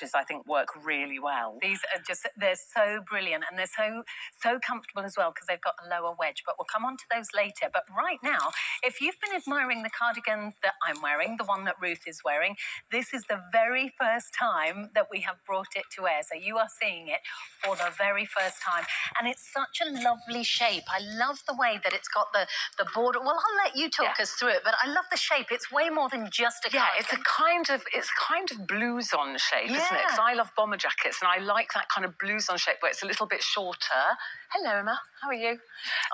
swatches, I think, work really well. These are just, they're so brilliant, and they're so comfortable as well because they've got a lower wedge, but we'll come on to those later. But right now, if you've been admiring the cardigan that I'm wearing, the one that Ruth is wearing, this is the very first time that we have brought it to air. So you are seeing it for the very first time. And it's such a lovely shape. I love the way that it's got the border. Well, I'll let you talk us through it, but I love the shape. It's way more than just a cardigan. It's a kind of blues-on shape, isn't it? Because I love bomber jackets, and I like that kind of blues-on shape where it's a little bit shorter. Hello, Emma. How are you?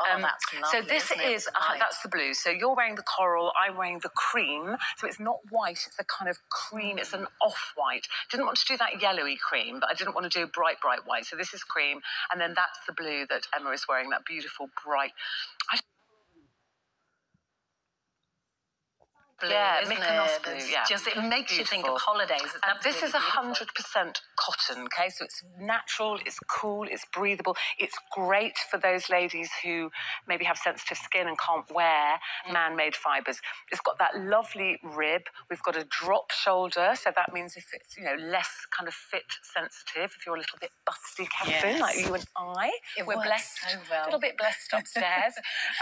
Oh, that's lovely. So this is, that's the blue. So you're wearing the coral, I'm wearing the cream. So it's not white, it's a kind of cream. It's an off-white. Didn't want to do that yellowy cream, but I didn't want to do bright, bright white. So this is cream, and then that's the blue that Emma is wearing, that beautiful, bright... Blue, Mykonos blue, Just, it makes you think of holidays. This is 100% cotton, okay? So it's natural, it's cool, it's breathable. It's great for those ladies who maybe have sensitive skin and can't wear man-made fibres. It's got that lovely rib. We've got a drop shoulder, so that means if it's, less kind of fit sensitive, if you're a little bit busty, Catherine, like you and I, we're blessed, so well. a little bit blessed upstairs.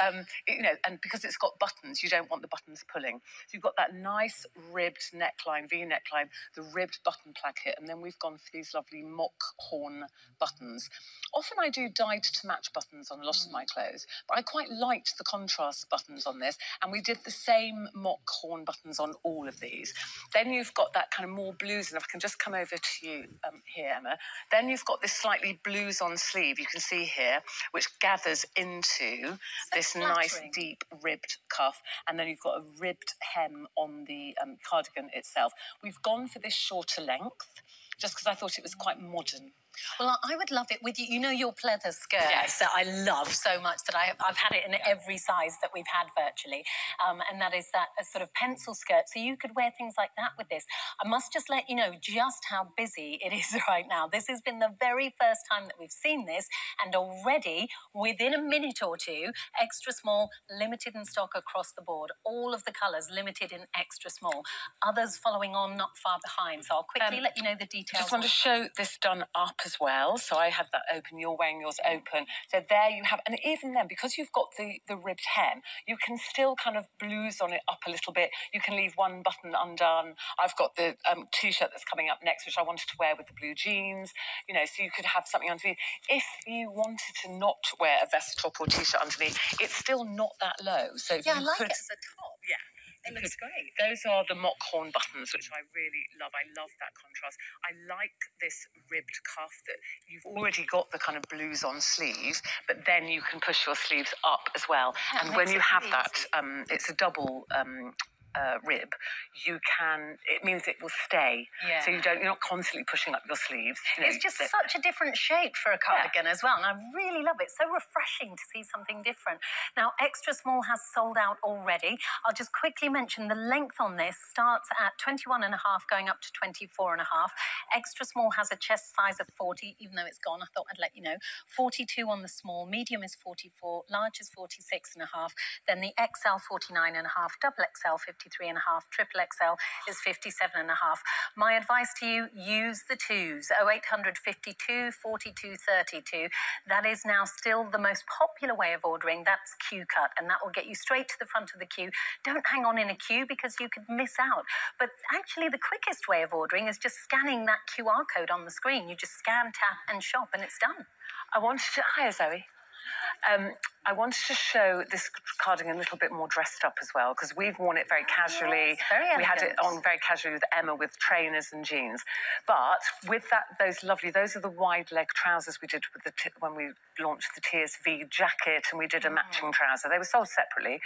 And because it's got buttons, you don't want the buttons pulling. So you've got that nice ribbed neckline, V neckline, the ribbed button placket, and then we've gone for these lovely mock horn buttons. Often I do dyed to match buttons on a lot of my clothes, but I quite liked the contrast buttons on this, and we did the same mock horn buttons on all of these. Then you've got that kind of more blues, and if I can just come over to you here, Emma. Then you've got this slightly blues on sleeve, you can see here, which gathers into this nice deep ribbed cuff, and then you've got a ribbed hem on the cardigan itself. We've gone for this shorter length, just because I thought it was quite modern. Well, I would love it with you. You know your pleather skirt that I love so much that I've had it in every size that we've had virtually. And that is that a sort of pencil skirt. So you could wear things like that with this. I must just let you know just how busy it is right now. This has been the very first time that we've seen this. And already, within a minute or two, extra small, limited in stock across the board. All of the colours limited in extra small. Others following on not far behind. So I'll quickly let you know the details. I just want to show this done up as well. So I had that open, you're wearing yours open. So there you have, and even then, because you've got the ribbed hem, you can still kind of blues on it up a little bit. You can leave one button undone. I've got the T-shirt that's coming up next, which I wanted to wear with the blue jeans, so you could have something underneath. If you wanted to not wear a vest top or T-shirt underneath, it's still not that low. So I like it as a top. Yeah. It looks great. Those are the mock horn buttons, which I really love. I love that contrast. I like this ribbed cuff that you've already got the kind of blues on sleeve, but then you can push your sleeves up as well. Yeah, and when you have that, it's a double rib, it means it will stay. So you're not constantly pushing up your sleeves. It's just such a different shape for a cardigan as well, and I really love it. It's so refreshing to see something different. Now, extra small has sold out already. I'll just quickly mention the length on this starts at 21.5 going up to 24.5. Extra small has a chest size of 40, even though it's gone, I thought I'd let you know. 42 on the small, medium is 44, large is 46.5, then the XL 49.5, double XL 53.5, triple XL is 57.5. My advice to you, use the twos. 0800 52 42 32. That is now still the most popular way of ordering. That's queue cut, and that will get you straight to the front of the queue. Don't hang on in a queue because you could miss out. But actually, the quickest way of ordering is just scanning that QR code on the screen. You just scan, tap, and shop, and it's done. Hi, Zoe. I wanted to show this cardigan a little bit more dressed up as well, because we've worn it very casually. We had it on very casually with Emma with trainers and jeans. But with those are the wide leg trousers we did with when we launched the TSV jacket, and we did a matching trouser. They were sold separately.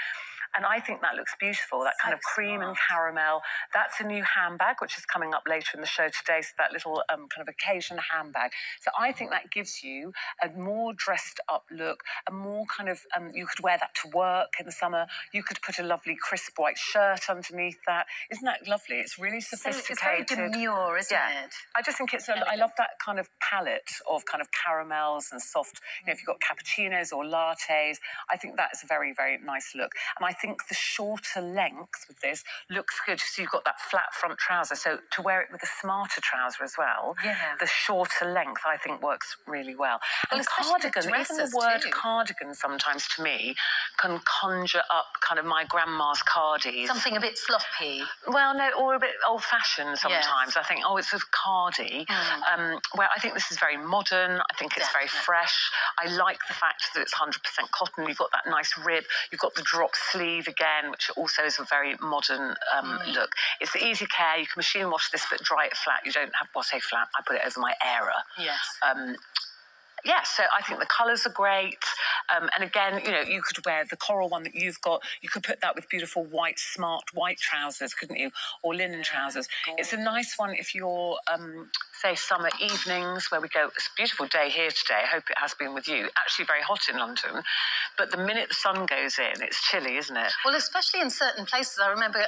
And I think that looks beautiful, that kind of cream and caramel. That's a new handbag, which is coming up later in the show today, so that little kind of occasion handbag. So I think that gives you a more dressed up look. a more kind of, you could wear that to work in the summer. You could put a lovely crisp white shirt underneath that. Isn't that lovely? It's really sophisticated. So it's very demure, isn't it? I just think I love that kind of palette of kind of caramels and soft, if you've got cappuccinos or lattes, I think that's a very, very nice look. And I think the shorter length with this looks good. So you've got that flat front trouser. So to wear it with a smarter trouser as well, the shorter length I think works really well. And cardigan, even the word cardigan sometimes to me can conjure up kind of my grandma's cardies. Something a bit floppy. Well, no, or a bit old-fashioned sometimes. I think, it's a cardi. Where I think this is very modern. I think it's very fresh. I like the fact that it's 100% cotton. You've got that nice rib. You've got the drop sleeve again, which also is a very modern look. It's the easy care. You can machine wash this, but dry it flat. You don't have, say flat. I put it over my airer. So I think the colours are great. And again, you could wear the coral one that you've got. You could put that with beautiful white, smart white trousers, couldn't you? Or linen trousers. It's a nice one if you're, say, summer evenings where we go, it's a beautiful day here today. I hope it has been with you. Actually very hot in London. But the minute the sun goes in, it's chilly, isn't it? Well, especially in certain places. I remember,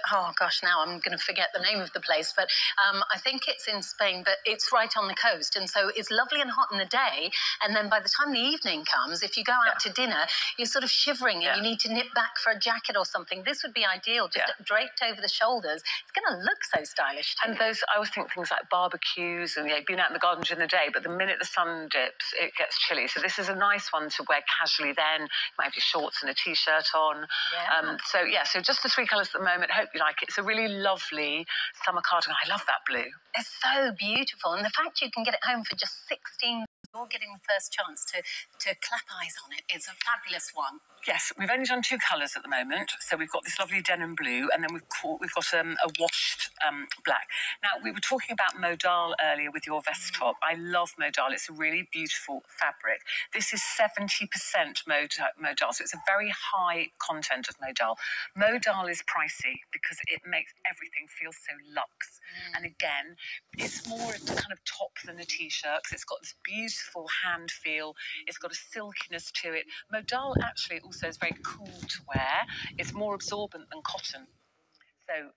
now I'm going to forget the name of the place, but I think it's in Spain, but it's right on the coast. And so it's lovely and hot in the day. And then by the time the evening comes, if you go out to dinner, you're sort of shivering and you need to nip back for a jacket or something. This would be ideal, just draped over the shoulders. It's going to look so stylish too. And I always think things like barbecues and being out in the garden during the day, but the minute the sun dips, it gets chilly. So this is a nice one to wear casually then. You might have your shorts and a T-shirt on. So just the three colours at the moment. Hope you like it. It's a really lovely summer cardigan. I love that blue. It's so beautiful. And the fact you can get it home for just 16, you're getting the first chance to clap eyes on it. It's a fabulous one. Yes, we've only done two colours at the moment. So we've got this lovely denim blue, and then we've got a washed black. Now, we were talking about modal earlier with your vest top. I love modal. It's a really beautiful fabric. This is 70% modal, so it's a very high content of modal. Modal is pricey because it makes everything feel so luxe. And again, it's more of the kind of top than a T-shirt because it's got this beautiful hand feel. It's got a silkiness to it. Modal actually also is very cool to wear. It's more absorbent than cotton. So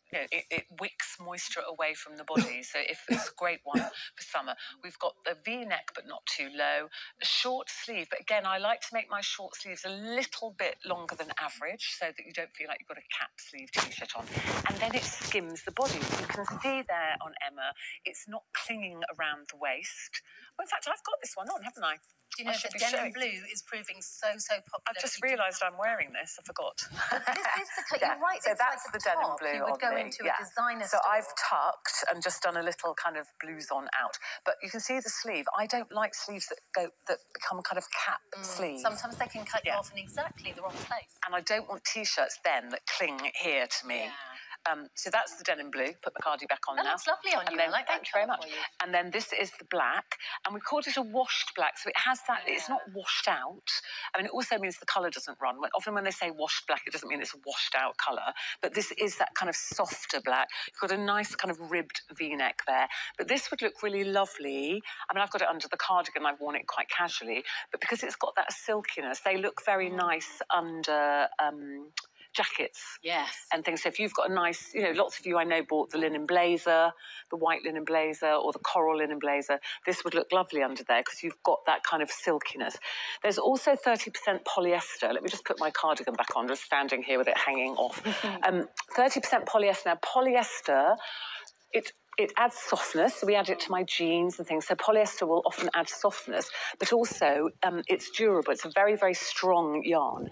it wicks moisture away from the body. So it's a great one for summer. We've got the V-neck, but not too low. A short sleeve, but again, I like to make my short sleeves a little bit longer than average so that you don't feel like you've got a cap sleeve T-shirt on. And then it skims the body. So you can see there on Emma, it's not clinging around the waist. Well, in fact, I've got this one on, haven't I? Do you know that denim blue is proving so popular? I've just realised I'm wearing this. I forgot. This is the you're right. So that's like the denim blue. You would go into a designer store. So I've tucked and just done a little kind of blues on out. But you can see the sleeve. I don't like sleeves that become kind of cap sleeves. Sometimes they can cut you off in exactly the wrong place. And I don't want T-shirts then that cling here to me. So that's the denim blue. Put the cardi back on now. That looks lovely on you. I like that. Thank you very much. And then this is the black, and we called it a washed black. So it has that. It's not washed out. I mean, it also means the colour doesn't run. Often when they say washed black, it doesn't mean it's a washed out colour. But this is that kind of softer black. You've got a nice kind of ribbed V-neck there. But this would look really lovely. I mean, I've got it under the cardigan. I've worn it quite casually. But because it's got that silkiness, they look very nice under jackets and things. So if you've got a nice, lots of you I know bought the linen blazer, the white linen blazer or the coral linen blazer, this would look lovely under there because you've got that kind of silkiness. There's also 30% polyester. Let me just put my cardigan back on, just standing here with it hanging off. 30% polyester. Now, polyester, it adds softness, so we add it to my jeans and things. So polyester will often add softness, but also it's durable. It's a very, very strong yarn,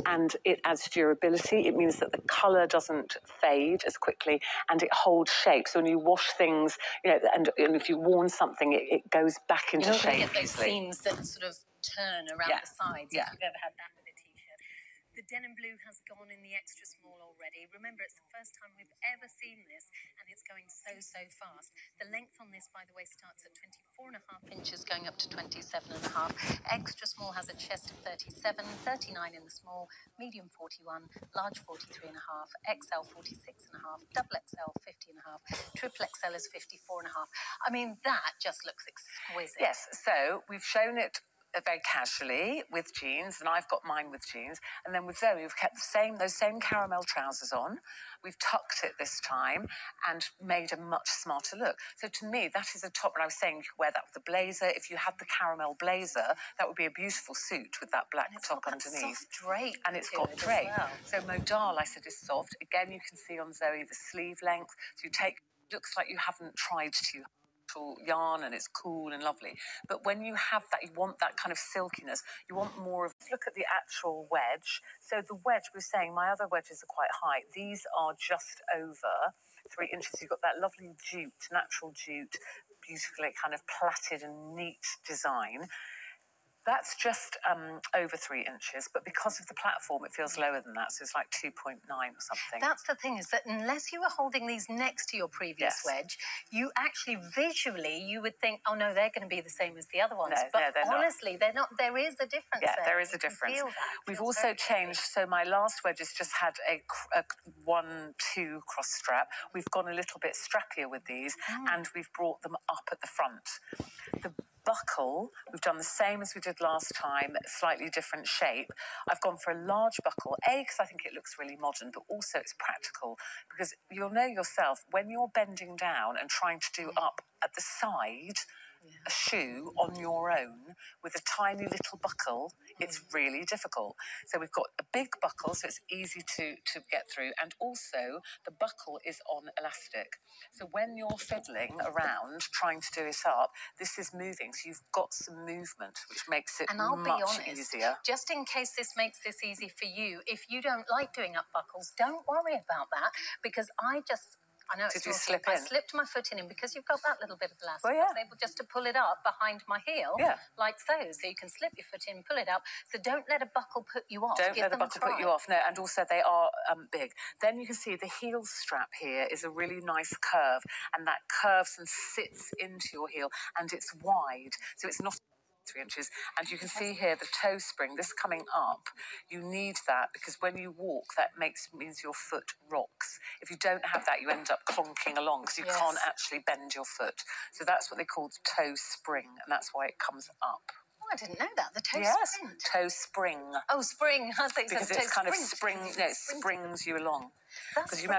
and it adds durability. It means that the colour doesn't fade as quickly, and it holds shape. So when you wash things, and if you worn something, it goes back into shape. You get those seams that sort of turn around the sides. If you've ever had that with a T-shirt. The denim blue has gone in the extra small already. Remember, it's the first time we've ever seen this, and it's going so fast. The length on this, by the way, starts at 24.5 inches, going up to 27.5. Extra small has a chest of 37, 39 in the small, medium 41, large 43.5, XL 46.5, double XL 50.5, triple XL is 54.5. I mean, that just looks exquisite. Yes, so we've shown it very casually with jeans, and I've got mine with jeans. And then with Zoe, we've kept those same caramel trousers on. We've tucked it this time and made a much smarter look. So to me, that is a top. And I was saying you could wear that with a blazer. If you had the caramel blazer, that would be a beautiful suit with that black top underneath. Soft drape, and it's got drape. Well. So modal, I said, is soft. Again, you can see on Zoe the sleeve length. So you take, looks like you haven't tried too hard. Yarn, and it's cool and lovely, but when you have that, you want that kind of silkiness. You want more of. Look at the actual wedge. So the wedge, we're saying my other wedges are quite high. These are just over 3 inches. You've got that lovely jute, natural jute, beautifully kind of plaited and neat design. That's just over 3 inches, but because of the platform, it feels lower than that, so it's like 2.9 or something. That's the thing, is that unless you were holding these next to your previous wedge, you actually visually, you would think, oh no, they're going to be the same as the other ones. No, but they're honestly, they're not. There is a difference. Yeah, there is a difference. We've feels also changed, so my last wedges just had a 1-2 cross strap. We've gone a little bit strappier with these, and we've brought them up at the front. The buckle, we've done the same as we did last time, slightly different shape. I've gone for a large buckle, because I think it looks really modern, but also it's practical, because you'll know yourself, when you're bending down and trying to do up at the side, a shoe on your own with a tiny little buckle, it's really difficult. So we've got a big buckle, so it's easy to get through, and also the buckle is on elastic. So when you're fiddling around trying to do it up, this is moving, so you've got some movement, which makes it much easier. Just in case this makes this easy for you, if you don't like doing up buckles, don't worry about that, because I know Did you slip in? I slipped my foot in, because you've got that little bit of elastic. Well, yeah. I was able just to pull it up behind my heel, like so. So you can slip your foot in, pull it up. So don't let a buckle put you off. Don't let the buckle put you off. No, and also they are big. Then you can see the heel strap here is a really nice curve, and that curves and sits into your heel, and it's wide, so it's not 3 inches. And you can see here the toe spring, this coming up, you need that, because when you walk, that means your foot rocks. If you don't have that, you end up clonking along, because you can't actually bend your foot. So that's what they call the toe spring, and that's why it comes up. Oh, I didn't know that. The toe sprint. Toe spring. Oh, spring. I think because it's kind of spring. No, it springs you along. Because you